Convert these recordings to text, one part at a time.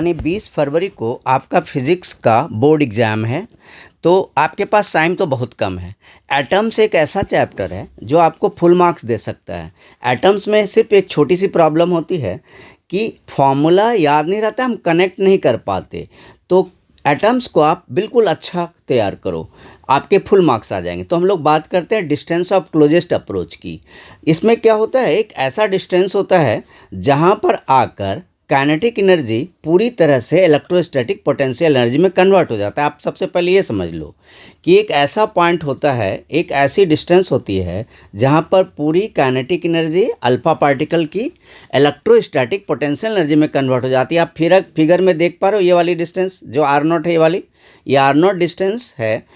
यानी 20 फरवरी को आपका फिज़िक्स का बोर्ड एग्ज़ाम है, तो आपके पास टाइम तो बहुत कम है। एटम्स एक ऐसा चैप्टर है जो आपको फुल मार्क्स दे सकता है। एटम्स में सिर्फ एक छोटी सी प्रॉब्लम होती है कि फॉर्मूला याद नहीं रहता, हम कनेक्ट नहीं कर पाते। तो एटम्स को आप बिल्कुल अच्छा तैयार करो, आपके फुल मार्क्स आ जाएंगे। तो हम लोग बात करते हैं डिस्टेंस ऑफ क्लोजेस्ट अप्रोच की। इसमें क्या होता है, एक ऐसा डिस्टेंस होता है जहाँ पर आकर काइनेटिक एनर्जी पूरी तरह से इलेक्ट्रोस्टैटिक पोटेंशियल एनर्जी में कन्वर्ट हो जाता है। आप सबसे पहले ये समझ लो कि एक ऐसा पॉइंट होता है, एक ऐसी डिस्टेंस होती है जहाँ पर पूरी काइनेटिक एनर्जी अल्फा पार्टिकल की इलेक्ट्रोस्टैटिक पोटेंशियल एनर्जी में कन्वर्ट हो जाती है। आप फिगर में देख पा रहे हो, ये वाली डिस्टेंस जो आर नॉट है, ये आर नॉट डिस्टेंस है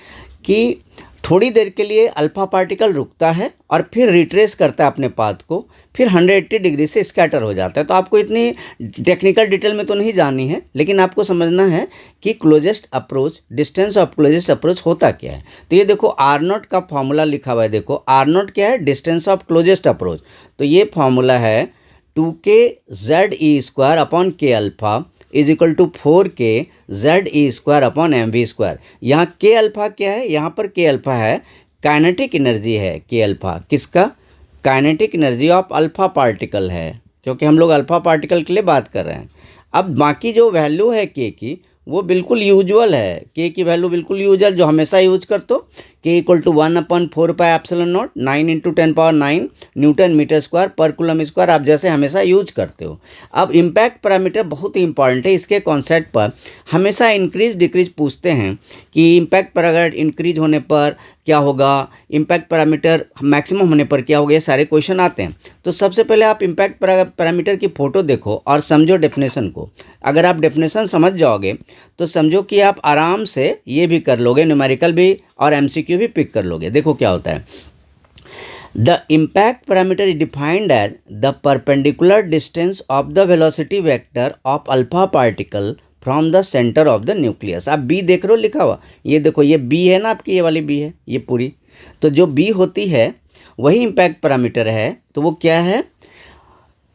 कि थोड़ी देर के लिए अल्फा पार्टिकल रुकता है और फिर रिट्रेस करता है अपने पाथ को, फिर 180 डिग्री से स्कैटर हो जाता है। तो आपको इतनी टेक्निकल डिटेल में तो नहीं जाननी है, लेकिन आपको समझना है कि closest approach, distance of closest approach होता क्या है। तो ये देखो आर नॉट का फॉर्मूला लिखा हुआ है। देखो आर नॉट क्या है, डिस्टेंस ऑफ क्लोजेस्ट अप्रोच। तो ये फॉर्मूला है 2k/z² upon k alpha is equal to 4k/z² upon mv²। यहाँ के अल्फा क्या है, यहाँ पर के अल्फा है काइनेटिक एनर्जी है। के अल्फा किसका, kinetic energy of alpha particle है, क्योंकि हम लोग अल्फा पार्टिकल के लिए बात कर रहे हैं। अब बाकी जो वैल्यू है के की, वो बिल्कुल यूजुअल है। के की वैल्यू बिल्कुल यूजुअल जो हमेशा यूज करते हो। के equal to 1/4πε0 9 × 10⁹ newton metre square पर कूलम स्क्वायर, आप जैसे हमेशा यूज करते हो। अब इम्पैक्ट पैरामीटर बहुत ही इंपॉर्टेंट है। इसके कॉन्सेप्ट पर हमेशा इंक्रीज डिक्रीज पूछते हैं कि इम्पैक्ट पैरामीटर इंक्रीज होने पर क्या होगा, इम्पैक्ट पैरामीटर मैक्सिमम होने पर क्या होगा, ये सारे क्वेश्चन आते हैं। तो सबसे पहले आप इम्पैक्ट पैरामीटर की फ़ोटो देखो और समझो डेफिनेशन को। अगर आप डेफिनेशन समझ जाओगे तो समझो कि आप आराम से ये भी कर लोगे, न्यूमेरिकल भी और एमसीक्यू भी पिक कर लोगे। देखो क्या होता है, the impact parameter is defined as the perpendicular distance of the velocity vector of alpha particle from the centre of the nucleus. आप बी देख रहे हो लिखा हुआ, ये देखो ये बी है ना आपकी, ये वाली बी है ये पूरी। तो जो बी होती है वही इम्पैक्ट पैरामीटर है। तो वो क्या है,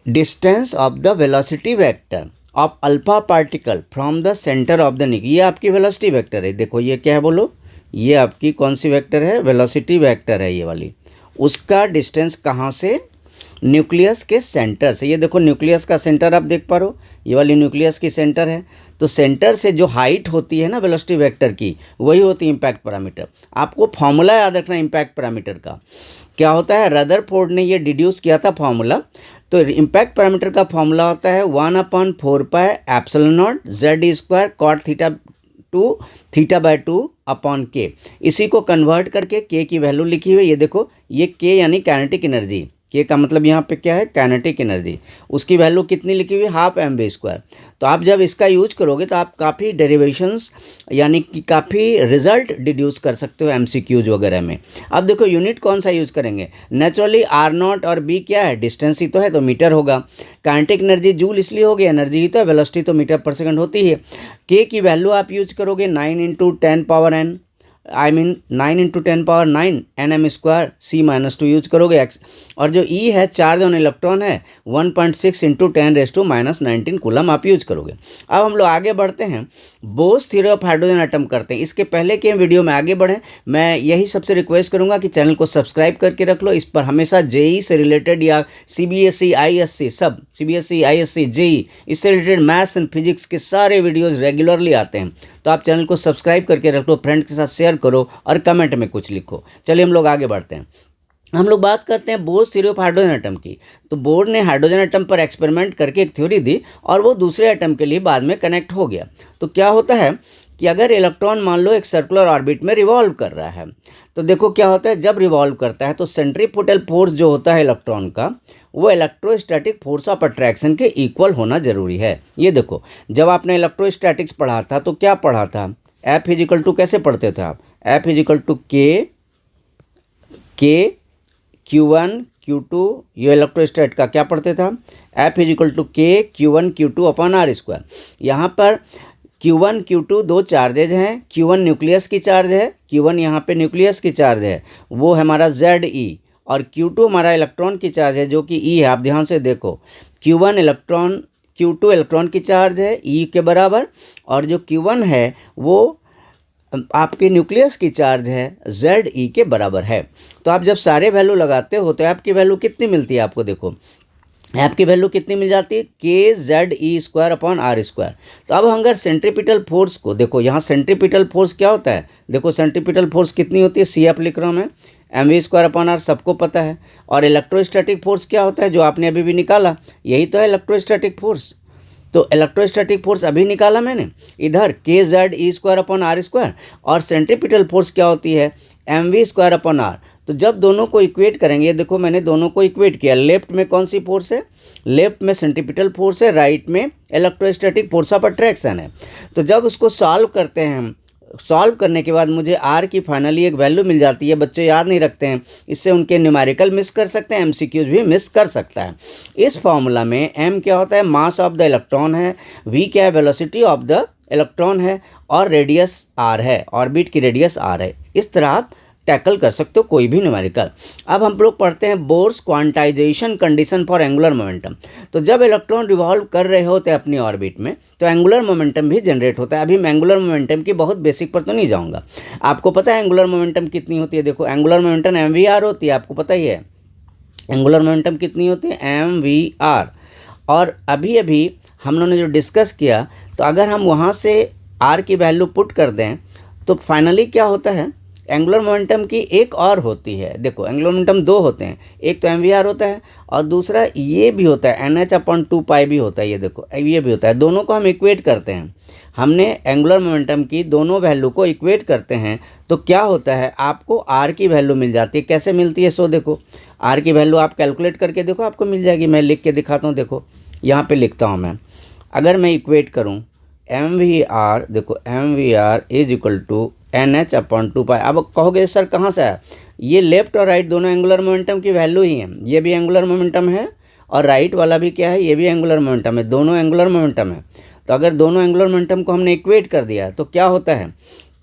distance of the velocity vector of alpha particle from the centre of the nucleus. ये आपकी वेलोसिटी वेक्टर है। देखो ये क्या है, बोलो, ये आपकी कौन सी वेक्टर है, वेलोसिटी वेक्टर है ये वाली। उसका डिस्टेंस कहाँ से, न्यूक्लियस के सेंटर से। ये देखो न्यूक्लियस का सेंटर आप देख पा रहे हो, ये वाली न्यूक्लियस की सेंटर है। तो सेंटर से जो हाइट होती है ना वेलोसिटी वेक्टर की, वही होती है इम्पैक्ट पैरामीटर। आपको फॉर्मूला याद रखना इम्पैक्ट पैरामीटर का क्या होता है, रदरफोर्ड ने ये डिड्यूस किया था फॉर्मूला। तो इम्पैक्ट पैरामीटर का फॉर्मूला होता है 1/4πε0 z² cot θ/2 अपॉन के। इसी को कन्वर्ट करके के की वैल्यू लिखी हुई, ये देखो ये के यानी काइनेटिक एनर्जी। के का मतलब यहाँ पे क्या है, काइनेटिक एनर्जी। उसकी वैल्यू कितनी लिखी हुई, 1/2 mv²। तो आप जब इसका यूज करोगे तो आप काफ़ी डेरिवेशंस यानी कि काफ़ी रिजल्ट डिड्यूस कर सकते हो एमसीक्यूज वगैरह में। अब देखो यूनिट कौन सा यूज करेंगे, नेचुरली आर नॉट और बी क्या है, डिस्टेंस ही तो है तो मीटर होगा। काइनेटिक एनर्जी जूल इसलिए होगी, एनर्जी ही तो है, वेलोसिटी तो मीटर पर सेकंड होती है। के की वैल्यू आप यूज करोगे 9 × 10⁻n, 9 × 10⁻9 nm² c-2 यूज करोगे एक्स। और जो ई है, चार्ज ऑन इलेक्ट्रॉन है, 1.6 × 10⁻19 कूलम आप यूज करोगे। अब हम लोग आगे बढ़ते हैं, Bose theory of hydrogen atom करते हैं। इसके पहले कि हम वीडियो में आगे बढ़ें, मैं यही सबसे रिक्वेस्ट करूंगा कि चैनल को सब्सक्राइब करके रख लो। इस पर हमेशा जेई से रिलेटेड या सीबीएसई आईएससी, सब सीबीएसई आईएससी जेई, इससे रिलेटेड मैथ्स एंड फिजिक्स के सारे वीडियोज़ रेगुलरली आते हैं। तो आप चैनल को सब्सक्राइब करके रख लो, फ्रेंड के साथ शेयर करो और कमेंट में कुछ लिखो। चलिए हम लोग आगे बढ़ते हैं। हम लोग बात करते हैं Bose theory of hydrogen atom की। तो बोर्ड ने हाइड्रोजन एटम पर एक्सपेरिमेंट करके एक थ्योरी दी और वो दूसरे एटम के लिए बाद में कनेक्ट हो गया। तो क्या होता है कि अगर इलेक्ट्रॉन मान लो एक सर्कुलर ऑर्बिट में रिवॉल्व कर रहा है, तो देखो क्या होता है, जब रिवॉल्व करता है तो सेंट्रीफ्यूगल फोर्स जो होता है इलेक्ट्रॉन का, वो इलेक्ट्रोस्टैटिक फोर्स ऑफ अट्रैक्शन के इक्वल होना जरूरी है। ये देखो जब आपने इलेक्ट्रोस्टैटिक्स पढ़ा था तो क्या पढ़ा था, F इजिकल टू कैसे पढ़ते थे आप, F इजिकल टू के Q1 Q2, ये इलेक्ट्रोस्टैट का क्या पढ़ते था, F इजिकल टू के Q1 Q2 अपॉन r²। यहाँ पर Q1 Q2 दो चार्जेज हैं, Q1 न्यूक्लियस की चार्ज है, Q1 यहाँ पे न्यूक्लियस की चार्ज है, वो है हमारा Ze, और Q2 हमारा इलेक्ट्रॉन की चार्ज है जो कि E है। आप ध्यान से देखो, Q1 इलेक्ट्रॉन Q2 इलेक्ट्रॉन की चार्ज है E के बराबर, और जो Q1 है वो आपके न्यूक्लियस की चार्ज है ZE के बराबर है। तो आप जब सारे वैल्यू लगाते हो तो आपकी वैल्यू कितनी मिलती है आपको, देखो आपकी वैल्यू कितनी मिल जाती है, KZE² r²। तो अब अगर सेंट्रीपिटल फोर्स को देखो, यहाँ सेंट्रीपिटल फोर्स क्या होता है, देखो सेंट्रीपिटल फोर्स कितनी होती है, CF लिख रहा हूँ मैं, mv²/r सबको पता है। और इलेक्ट्रोस्टैटिक फोर्स क्या होता है, जो आपने अभी भी निकाला, यही तो है इलेक्ट्रोस्टैटिक फोर्स। तो इलेक्ट्रोस्टैटिक फोर्स अभी निकाला मैंने इधर, KZE²/r², और सेंट्रीपिटल फोर्स क्या होती है, mv²/r। तो जब दोनों को इक्वेट करेंगे, ये देखो मैंने दोनों को इक्वेट किया, लेफ्ट में कौन सी फोर्स है, लेफ्ट में सेंट्रीपिटल फोर्स है, राइट में इलेक्ट्रोस्टैटिक फोर्स ऑफ अट्रैक्शन है। तो जब उसको सॉल्व करते हैं हम, सॉल्व करने के बाद मुझे आर की फाइनली एक वैल्यू मिल जाती है। बच्चे याद नहीं रखते हैं, इससे उनके न्यूमेरिकल मिस कर सकते हैं, MCQs भी मिस कर सकता है। इस फॉर्मूला में एम क्या होता है, मास ऑफ द इलेक्ट्रॉन है, वी क्या है, वेलोसिटी ऑफ द इलेक्ट्रॉन है, और रेडियस आर है, ऑर्बिट की रेडियस आर है। इस तरह आप टैकल कर सकते हो कोई भी न्यूमेरिकल। अब हम लोग पढ़ते हैं Bohr's quantisation condition for angular momentum. तो जब इलेक्ट्रॉन रिवॉल्व कर रहे होते हैं अपनी ऑर्बिट में, तो एंगुलर मोमेंटम भी जनरेट होता है। अभी मैं एंगुलर मोमेंटम की बहुत बेसिक पर तो नहीं जाऊंगा, आपको पता है एंगुलर मोमेंटम कितनी होती है। देखो एंगुलर मोमेंटम MVR होती है, आपको पता ही है एंगुलर मोमेंटम कितनी होती है, MVR। और अभी अभी हम लोगों ने जो डिस्कस किया, तो अगर हम वहाँ से R की वैल्यू पुट कर दें तो फाइनली क्या होता है, एंगुलर मोमेंटम की एक और होती है। देखो एंगुलर मोमेंटम दो होते हैं, एक तो MVR होता है और दूसरा ये भी होता है NH/2π भी होता है। ये देखो ये भी होता है, दोनों को हम इक्वेट करते हैं। हमने एंगुलर मोमेंटम की दोनों वैल्यू को इक्वेट करते हैं तो क्या होता है, आपको R की वैल्यू मिल जाती है। कैसे मिलती है, सो देखो R की वैल्यू आप कैलकुलेट करके देखो, आपको मिल जाएगी। मैं लिख के दिखाता हूँ, देखो यहाँ पर लिखता हूँ मैं। अगर मैं इक्वेट करूँ MVR, देखो MVR = NH/2π। अब कहोगे सर कहाँ से आया, ये लेफ्ट और राइट दोनों एंगुलर मोमेंटम की वैल्यू ही है। ये भी एंगुलर मोमेंटम है और राइट वाला भी क्या है, ये भी एंगुलर मोमेंटम है, दोनों एंगुलर मोमेंटम है। तो अगर दोनों एंगुलर मोमेंटम को हमने इक्वेट कर दिया तो क्या होता है,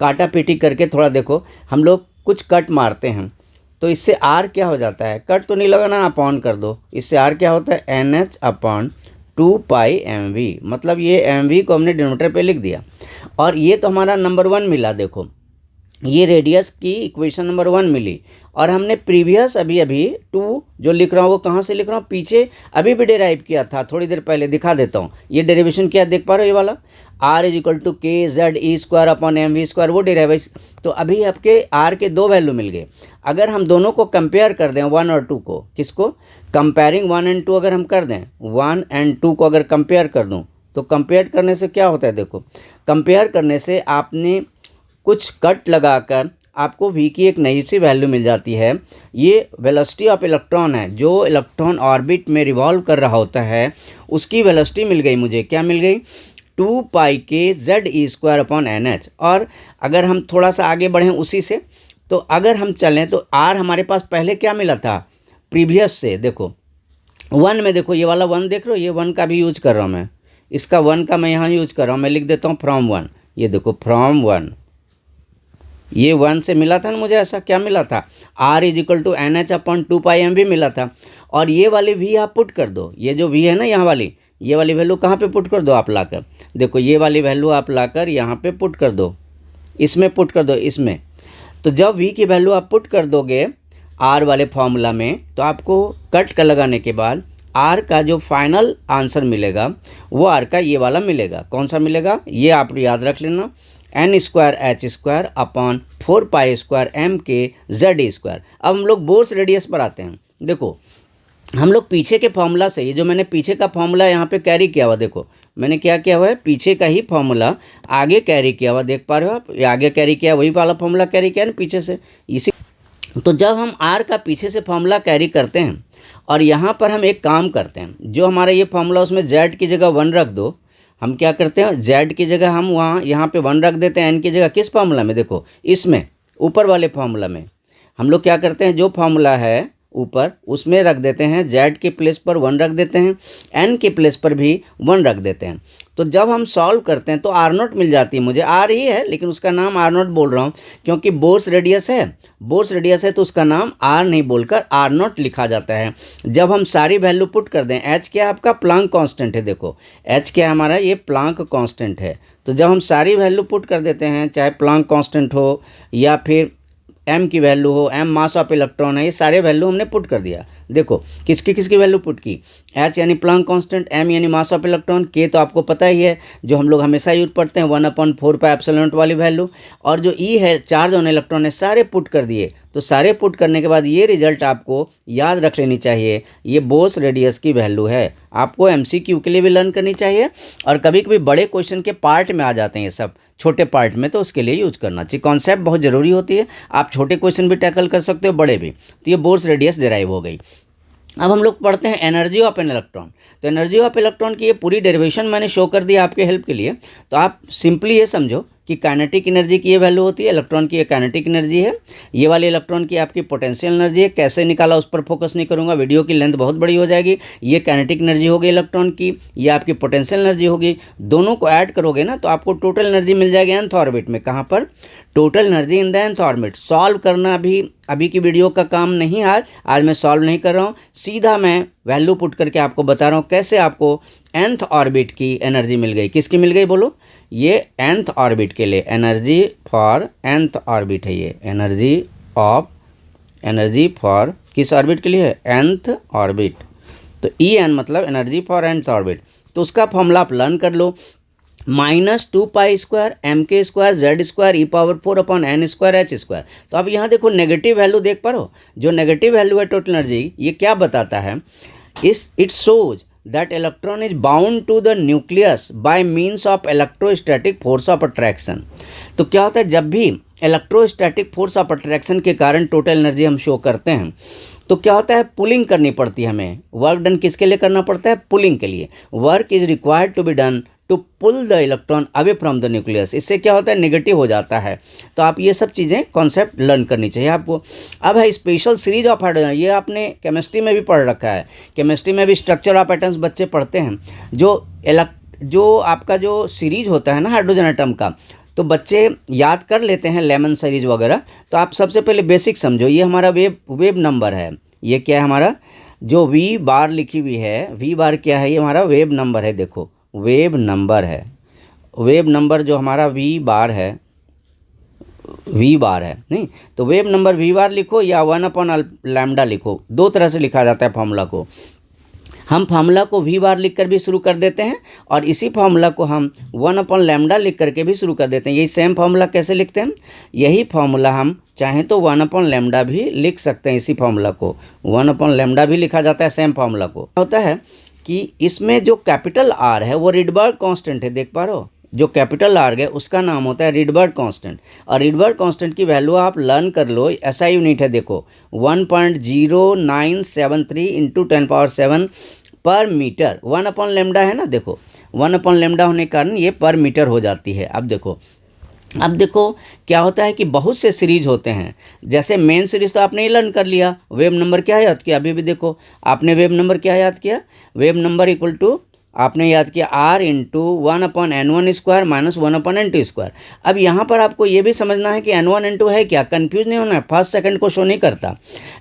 काटा पीटी करके थोड़ा देखो, हम लोग कुछ कट मारते हैं तो इससे R क्या हो जाता है, कट तो नहीं लगाना, आप ऑन कर दो, इससे R क्या होता है, NH/2πmv। मतलब ये mv को हमने डिनोमिनेटर पे लिख दिया। और ये तो हमारा नंबर 1 मिला, देखो ये रेडियस की इक्वेशन नंबर 1 मिली। और हमने प्रीवियस अभी 2 जो लिख रहा हूँ वो कहाँ से लिख रहा हूँ, पीछे अभी भी डेराइव किया था थोड़ी देर पहले, दिखा देता हूँ। ये डेरिवेशन क्या देख पा रहे हो, ये वाला R = KZE²/mv², वो डेराइव। तो अभी आपके R के दो वैल्यू मिल गए। अगर हम दोनों को कंपेयर कर दें 1 और 2 को, किसको, कंपेयरिंग 1 और 2 अगर हम कर दें, 1 और 2 को अगर कंपेयर कर दूँ तो कंपेयर करने से क्या होता है, देखो कंपेयर करने से आपने कुछ कट लगाकर आपको v की एक नई सी वैल्यू मिल जाती है। ये वेलोसिटी ऑफ इलेक्ट्रॉन है, जो इलेक्ट्रॉन ऑर्बिट में रिवॉल्व कर रहा होता है उसकी वेलोसिटी मिल गई मुझे। क्या मिल गई, 2π/KZE²/NH। और अगर हम थोड़ा सा आगे बढ़ें उसी से, तो अगर हम चलें तो R हमारे पास पहले क्या मिला था प्रीवियस से, देखो 1 में, देखो ये वाला 1 देख रहे हो, ये 1 का भी यूज कर रहा हूँ मैं, इसका 1 का मैं यहाँ यूज कर रहा हूँ। मैं लिख देता हूँ फ्रॉम 1, ये देखो फ्रॉम 1, ये 1 से मिला था ना मुझे, ऐसा क्या मिला था, R = NH/2πmv मिला था। और ये वाली v आप पुट कर दो, ये जो v है ना यहाँ वाली, ये वाली वैल्यू कहाँ पे पुट कर दो आप लाकर, देखो ये वाली वैल्यू आप लाकर यहाँ पे पुट कर दो, इसमें पुट कर दो, इसमें। तो जब v की वैल्यू आप पुट कर दोगे R वाले फॉर्मूला में, तो आपको कट का लगाने के बाद R का जो फाइनल आंसर मिलेगा वो R का ये वाला मिलेगा। कौन सा मिलेगा, ये आप याद रख लेना, N²H²/4π²MKZE²। अब हम लोग बोर्स रेडियस पर आते हैं। देखो हम लोग पीछे के फॉर्मूला से, ये जो मैंने पीछे का फॉर्मूला यहाँ पे कैरी किया हुआ, देखो मैंने क्या किया हुआ है, पीछे का ही फॉर्मूला आगे कैरी किया हुआ, देख पा रहे हो आप, ये आगे कैरी किया, वही वाला फॉर्मूला कैरी किया ना पीछे से, इसी। तो जब हम R का पीछे से फॉर्मूला कैरी करते हैं और यहाँ पर हम एक काम करते हैं, जो हमारा ये फॉर्मूला उसमें Z की जगह 1 रख दो। हम क्या करते हैं, Z की जगह हम यहाँ पे 1 रख देते हैं, N की जगह, किस फार्मूला में, देखो इसमें ऊपर वाले फार्मूला में हम लोग क्या करते हैं, जो फार्मूला है ऊपर उसमें रख देते हैं, Z के प्लेस पर 1 रख देते हैं, N के प्लेस पर भी 1 रख देते हैं। तो जब हम सॉल्व करते हैं तो आर नॉट मिल जाती है मुझे, आर ही है लेकिन उसका नाम आर नॉट बोल रहा हूँ क्योंकि बोर्स रेडियस है, बोर्स रेडियस है तो उसका नाम आर नहीं बोलकर आर नॉट लिखा जाता है। जब हम सारी वैल्यू पुट कर दें, एच क्या आपका प्लांक कांस्टेंट है, देखो एच क्या हमारा, ये प्लांक कांस्टेंट है। तो जब हम सारी वैल्यू पुट कर देते हैं, चाहे प्लांक कांस्टेंट हो या फिर एम की वैल्यू हो, एम मास ऑफ इलेक्ट्रॉन है, ये सारे वैल्यू हमने पुट कर दिया। देखो किसकी किसकी वैल्यू पुट की, एच यानी प्लांक कांस्टेंट, एम यानी मास ऑफ इलेक्ट्रॉन, के तो आपको पता ही है जो हम लोग हमेशा यूज पढ़ते हैं 1/4πε0 वाली वैल्यू, और जो ई है चार्ज ऑन इलेक्ट्रॉन है, सारे पुट कर दिए। तो सारे पुट करने के बाद ये रिजल्ट आपको याद रख लेनी चाहिए, ये बोर्स रेडियस की वैल्यू है। आपको एमसीक्यू के लिए भी लर्न करनी चाहिए और कभी कभी बड़े क्वेश्चन के पार्ट में आ जाते हैं ये सब छोटे पार्ट में, तो उसके लिए यूज करना चाहिए। कॉन्सेप्ट बहुत ज़रूरी होती है, आप छोटे क्वेश्चन भी टैकल कर सकते हो, बड़े भी। तो ये बोर्स रेडियस डिराइव हो गई। अब हम लोग पढ़ते हैं एनर्जी ऑफ एन इलेक्ट्रॉन। तो एनर्जी ऑफ इलेक्ट्रॉन की ये पूरी डेरिवेशन मैंने शो कर दिया आपके हेल्प के लिए। तो आप सिंपली ये समझो कि काइनेटिक एनर्जी की ये वैल्यू होती है, इलेक्ट्रॉन की ये काइनेटिक एनर्जी है, ये वाली इलेक्ट्रॉन की आपकी पोटेंशियल एनर्जी है। कैसे निकाला उस पर फोकस नहीं करूंगा, वीडियो की लेंथ बहुत बड़ी हो जाएगी। ये काइनेटिक एनर्जी होगी इलेक्ट्रॉन की, ये आपकी पोटेंशियल एनर्जी होगी। दोनों को ऐड करोगे ना तो आपको टोटल एनर्जी मिल जाएगी nth ऑर्बिट में। कहाँ पर? Total energy in the nth orbit. Solve करना भी अभी की वीडियो का काम नहीं है, आज मैं सॉल्व नहीं कर रहा हूँ, सीधा मैं वैल्यू पुट करके आपको बता रहा हूँ कैसे आपको nth ऑर्बिट की एनर्जी मिल गई। किसकी मिल गई बोलो? ये nth ऑर्बिट के लिए एनर्जी फॉर nth ऑर्बिट है। ये एनर्जी फॉर किस ऑर्बिट के लिए है? nth orbit. तो ई एन मतलब एनर्जी फॉर nth ऑर्बिट। तो उसका फॉर्मूला आप लर्न कर लो, -2π² mk² z² e⁴ h²। तो अब यहाँ देखो नेगेटिव वैल्यू देख पा रहे हो, जो नेगेटिव वैल्यू है टोटल एनर्जी, ये क्या बताता है? It shows that electron is bound to the nucleus by means of electrostatic force of attraction। तो क्या होता है, जब भी इलेक्ट्रोस्टैटिक फोर्स ऑफ अट्रैक्शन के कारण टोटल एनर्जी हम शो करते हैं तो क्या होता है, पुलिंग करनी पड़ती है हमें। वर्क डन किसके लिए करना पड़ता है? पुलिंग के लिए। Work is required to be done to pull the electron away from the nucleus. इससे क्या होता है, नेगेटिव हो जाता है। तो आप ये सब चीज़ें कॉन्सेप्ट लर्न करनी चाहिए आपको। अब है स्पेशल सीरीज ऑफ हाइड्रोजन, ये आपने केमिस्ट्री में भी पढ़ रखा है, केमिस्ट्री में भी स्ट्रक्चर ऑफ एटम्स बच्चे पढ़ते हैं। जो आपका जो सीरीज होता है ना हाइड्रोजन एटम का, तो बच्चे याद कर लेते हैं लेमन सीरीज वगैरह। तो आप सबसे पहले बेसिक समझो, ये हमारा वेब नंबर है। ये क्या है हमारा, जो वी बार लिखी हुई है, वी बार क्या है? ये हमारा वेब नंबर है। देखो वेब नंबर है, वेब नंबर जो हमारा वी बार है नहीं, तो वेब नंबर वी बार लिखो या 1/λ लिखो। दो तरह से लिखा जाता है फॉर्मूला को। हम फार्मूला को वी बार लिख कर भी शुरू कर देते हैं और इसी फार्मूला को हम 1/λ लिख करके भी शुरू कर देते हैं। यही सेम फार्मूला कैसे लिखते हैं? यही फार्मूला हम चाहें तो 1/λ भी लिख सकते हैं। इसी फार्मूला को 1/λ भी लिखा जाता है, सेम फार्मूला को। होता है कि इसमें जो कैपिटल आर है वो रिडबर्ग कांस्टेंट है, देख पा रहे हो? जो कैपिटल आर है उसका नाम होता है रिडबर्ग कांस्टेंट। और रिडबर्ग कांस्टेंट की वैल्यू आप लर्न कर लो, ऐसा यूनिट है देखो 1.0973 × 10⁻⁷ पर मीटर। 1/λ है ना, देखो 1/λ होने के कारण ये पर मीटर हो जाती है। अब देखो क्या होता है कि बहुत से सीरीज होते हैं, जैसे मेन सीरीज तो आपने लर्न कर लिया। वेब नंबर क्या याद किया? अभी भी देखो आपने वेब नंबर क्या याद किया? वेब नंबर इक्वल टू आपने याद किया R × 1/n1² - 1/n2²। अब यहाँ पर आपको ये भी समझना है कि n1 n2 है क्या, कंफ्यूज नहीं होना है। फर्स्ट सेकंड को शो नहीं करता।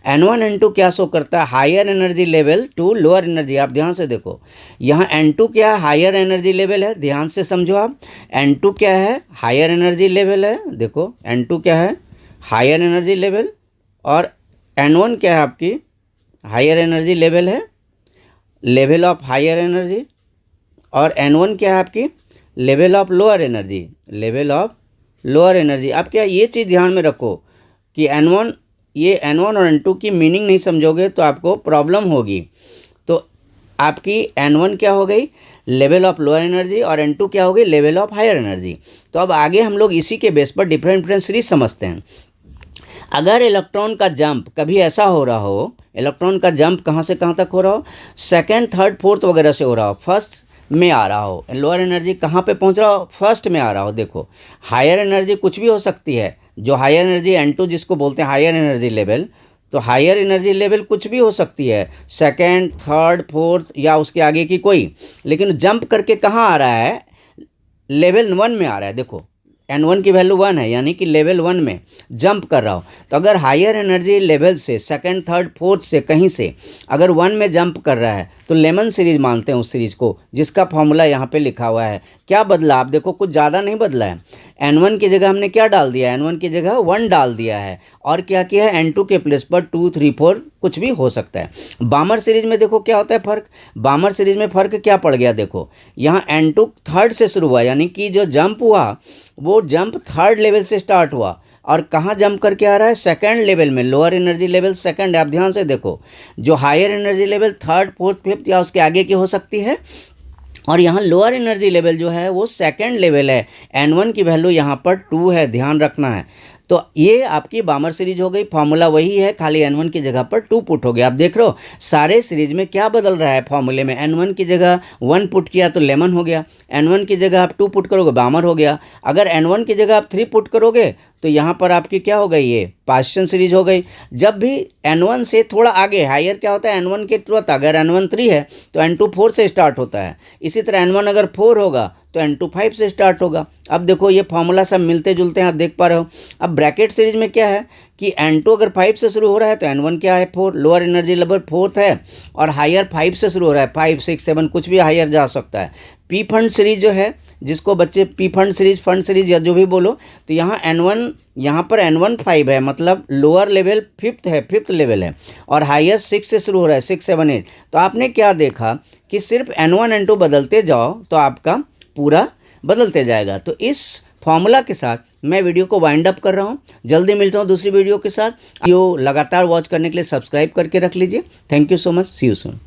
n1 n2 क्या शो करता है? Higher energy level to lower energy. आप ध्यान से देखो, यहाँ n2 क्या है? हायर एनर्जी लेवल है। ध्यान से समझो आप, n2 क्या है? हायर एनर्जी लेवल है। देखो n2 क्या है? Higher energy level. और n1 क्या है? आपकी हायर एनर्जी लेवल है, लेवल ऑफ हायर एनर्जी। और n1 क्या है? आपकी level of lower energy, level of lower energy. अब क्या ये चीज़ ध्यान में रखो कि n1 और n2 की मीनिंग नहीं समझोगे तो आपको प्रॉब्लम होगी। तो आपकी n1 क्या हो गई? लेवल ऑफ लोअर एनर्जी, और n2 क्या हो गई? Level of higher energy. तो अब आगे हम लोग इसी के बेस पर डिफरेंट सीरीज समझते हैं। अगर इलेक्ट्रॉन का जंप कभी ऐसा हो रहा हो, इलेक्ट्रॉन का जंप कहाँ से कहाँ तक हो रहा हो? सेकंड, थर्ड, फोर्थ वगैरह से हो रहा हो, फर्स्ट में आ रहा हो, लोअर एनर्जी कहाँ पे पहुँच रहा हो? फर्स्ट में आ रहा हो। देखो हायर एनर्जी कुछ भी हो सकती है, जो हायर एनर्जी n2 जिसको बोलते हैं हायर एनर्जी लेवल, तो हायर एनर्जी लेवल कुछ भी हो सकती है, सेकेंड, थर्ड, फोर्थ या उसके आगे की कोई, लेकिन जंप करके कहाँ आ रहा है, लेवल 1 में आ रहा है। देखो N1 की वैल्यू 1 है, यानी कि लेवल 1 में जंप कर रहा हो। तो अगर हायर एनर्जी लेवल से सेकंड, थर्ड, फोर्थ से कहीं से अगर 1 में जंप कर रहा है तो लेमन सीरीज मानते हैं उस सीरीज को, जिसका फॉर्मूला यहाँ पे लिखा हुआ है। क्या बदला, आप देखो कुछ ज़्यादा नहीं बदला है। N1 की जगह हमने क्या डाल दिया, N1 की जगह 1 डाल दिया है, और क्या किया है, N2 के प्लेस पर 2, 3, 4 कुछ भी हो सकता है। बामर सीरीज में देखो क्या होता है फ़र्क, बामर सीरीज में फ़र्क क्या पड़ गया, देखो यहाँ N2 थर्ड से शुरू हुआ, यानी कि जो जंप हुआ वो जंप थर्ड लेवल से स्टार्ट हुआ, और कहाँ जंप करके आ रहा है, सेकंड लेवल में। लोअर एनर्जी लेवल सेकंड, आप ध्यान से देखो, जो higher energy level third, fourth, fifth या उसके आगे की हो सकती है, और यहाँ लोअर एनर्जी लेवल जो है वो सेकंड लेवल है। N1 की वैल्यू यहाँ पर 2 है, ध्यान रखना है। तो ये आपकी बामर सीरीज हो गई, फॉर्मूला वही है, खाली N1 की जगह पर 2 पुट हो गया। आप देख रहे हो सारे सीरीज में क्या बदल रहा है फॉर्मूले में, N1 की जगह 1 पुट किया तो लेमन हो गया, N1 की जगह आप 2 पुट करोगे बामर हो गया, अगर N1 की जगह आप 3 पुट करोगे तो यहाँ पर आपकी क्या हो गई, ये पाश्चन सीरीज हो गई। जब भी N1 से थोड़ा आगे हायर क्या होता है, N1 के तुरंत अगर N1 3 है तो N2 4 से स्टार्ट होता है, इसी तरह N1 अगर 4 होगा तो N2 5 से स्टार्ट होगा। अब देखो ये फॉर्मूला सब मिलते जुलते हैं, आप देख पा रहे हो। अब ब्रैकेट सीरीज में क्या है कि N2 अगर 5 से शुरू हो रहा है तो N1 क्या है, 4, लोअर एनर्जी लेवल 4th है, और हायर 5 से शुरू हो रहा है, 5, 6, 7 कुछ भी हायर जा सकता है। पी फंड सीरीज जो है, जिसको बच्चे पी फंड सीरीज या जो भी बोलो, तो यहाँ N1, यहाँ पर N1 5 है, मतलब लोअर लेवल फिफ्थ लेवल है, और हायर 6 से शुरू हो रहा है, 6, 7, 8। तो आपने क्या देखा कि सिर्फ N1, N2 बदलते जाओ तो आपका पूरा बदलते जाएगा। तो इस फॉर्मूला के साथ मैं वीडियो को वाइंड अप कर रहा हूँ। जल्दी मिलता हूँ दूसरी वीडियो के साथ। वीडियो लगातार वॉच करने के लिए सब्सक्राइब करके रख लीजिए। Thank you so much, see you soon.